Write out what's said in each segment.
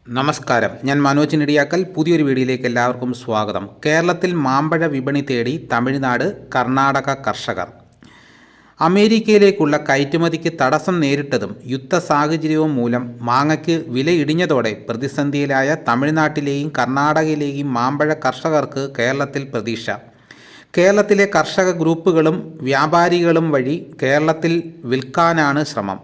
നമസ്കാരം, ഞാൻ മനോജ് നെടിയാക്കൽ. പുതിയൊരു വീഡിയോയിലേക്ക് എല്ലാവർക്കും സ്വാഗതം. കേരളത്തിൽ മാമ്പഴ വിപണി തേടി തമിഴ്നാട്, കർണാടക കർഷകർ. അമേരിക്കയിലേക്കുള്ള കയറ്റുമതിക്ക് തടസ്സം നേരിട്ടതും യുദ്ധ സാഹചര്യവും മൂലം മാങ്ങയ്ക്ക് വില ഇടിഞ്ഞതോടെ പ്രതിസന്ധിയിലായ തമിഴ്നാട്ടിലെയും കർണാടകയിലെയും മാമ്പഴ കർഷകർക്ക് കേരളത്തിൽ പ്രതീക്ഷ. കേരളത്തിലെ കർഷക ഗ്രൂപ്പുകളും വ്യാപാരികളും വഴി കേരളത്തിൽ വിൽക്കാനാണ് ശ്രമം.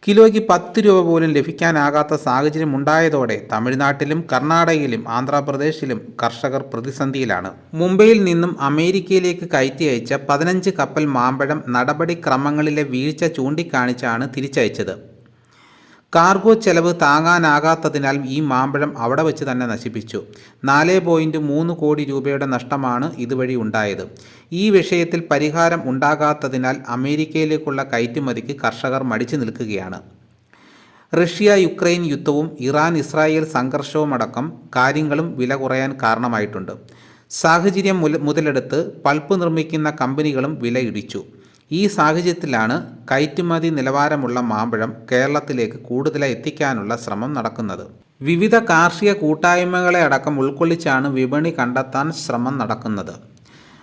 കിലോയ്ക്ക് 10 രൂപ പോലും ലഭിക്കാനാകാത്ത സാഹചര്യമുണ്ടായതോടെ തമിഴ്നാട്ടിലും കർണാടകയിലും ആന്ധ്രാപ്രദേശിലും കർഷകർ പ്രതിസന്ധിയിലാണ്. മുംബൈയിൽ നിന്നും അമേരിക്കയിലേക്ക് കയറ്റി അയച്ച 15 കപ്പൽ മാമ്പഴം നടപടിക്രമങ്ങളിലെ വീഴ്ച ചൂണ്ടിക്കാണിച്ചാണ് തിരിച്ചയച്ചത്. കാർഗോ ചെലവ് താങ്ങാനാകാത്തതിനാൽ ഈ മാമ്പഴം അവിടെ വച്ച് തന്നെ നശിപ്പിച്ചു. 4.3 കോടി രൂപയുടെ നഷ്ടമാണ് ഇതുവഴി ഉണ്ടായത്. ഈ വിഷയത്തിൽ പരിഹാരം ഉണ്ടാകാത്തതിനാൽ അമേരിക്കയിലേക്കുള്ള കയറ്റുമതിക്ക് കർഷകർ മടിച്ചു നിൽക്കുകയാണ്. റഷ്യ യുക്രൈൻ യുദ്ധവും ഇറാൻ ഇസ്രായേൽ സംഘർഷവുമടക്കം കാര്യങ്ങളും വില കുറയാൻ കാരണമായിട്ടുണ്ട്. സാഹചര്യം മുതലെടുത്ത് പൾപ്പ് നിർമ്മിക്കുന്ന കമ്പനികളും വില ഇടിച്ചു. ഈ സാഹചര്യത്തിലാണ് കയറ്റുമതി നിലവാരമുള്ള മാമ്പഴം കേരളത്തിലേക്ക് കൂടുതലായി എത്തിക്കാനുള്ള ശ്രമം നടക്കുന്നത്. വിവിധ കാർഷിക കൂട്ടായ്മകളെ അടക്കം ഉൾക്കൊള്ളിച്ചാണ് വിപണി കണ്ടെത്താൻ ശ്രമം നടക്കുന്നത്.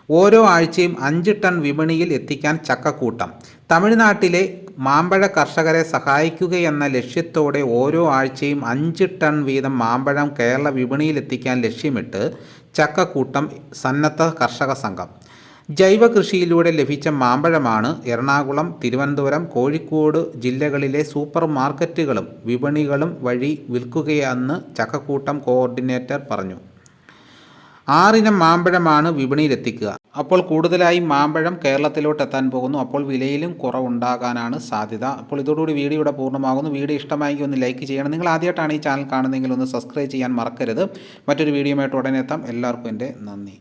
ഓരോ ആഴ്ചയും 5 ടൺ വിപണിയിൽ എത്തിക്കാൻ ചക്കക്കൂട്ടം. തമിഴ്നാട്ടിലെ മാമ്പഴ കർഷകരെ സഹായിക്കുകയെന്ന ലക്ഷ്യത്തോടെ ഓരോ ആഴ്ചയും 5 ടൺ വീതം മാമ്പഴം കേരള വിപണിയിലെത്തിക്കാൻ ലക്ഷ്യമിട്ട് ചക്കക്കൂട്ടം സന്നദ്ധ കർഷക സംഘം. ജൈവ കൃഷിയിലൂടെ ലഭിച്ച മാമ്പഴമാണ് എറണാകുളം, തിരുവനന്തപുരം, കോഴിക്കോട് ജില്ലകളിലെ സൂപ്പർ മാർക്കറ്റുകളും വിപണികളും വഴി വിൽക്കുകയെന്ന് ചക്കക്കൂട്ടം കോർഡിനേറ്റർ പറഞ്ഞു. 6 ഇനം മാമ്പഴമാണ് വിപണിയിലെത്തിക്കുക. അപ്പോൾ കൂടുതലായി മാമ്പഴം കേരളത്തിലോട്ട് എത്താൻ പോകുന്നു. അപ്പോൾ വിലയിലും കുറവുണ്ടാകാനാണ് സാധ്യത. അപ്പോൾ ഇതോടുകൂടി വീഡിയോ ഇവിടെ പൂർണ്ണമാകുന്നു. വീഡിയോ ഇഷ്ടമായെങ്കിൽ ഒന്ന് ലൈക്ക് ചെയ്യണം. നിങ്ങൾ ആദ്യമായിട്ടാണ് ഈ ചാനൽ കാണുന്നതെങ്കിൽ ഒന്ന് സബ്സ്ക്രൈബ് ചെയ്യാൻ മറക്കരുത്. മറ്റൊരു വീഡിയോയുമായിട്ട് ഉടനെ എത്താം. എല്ലാവർക്കും എൻ്റെ നന്ദി.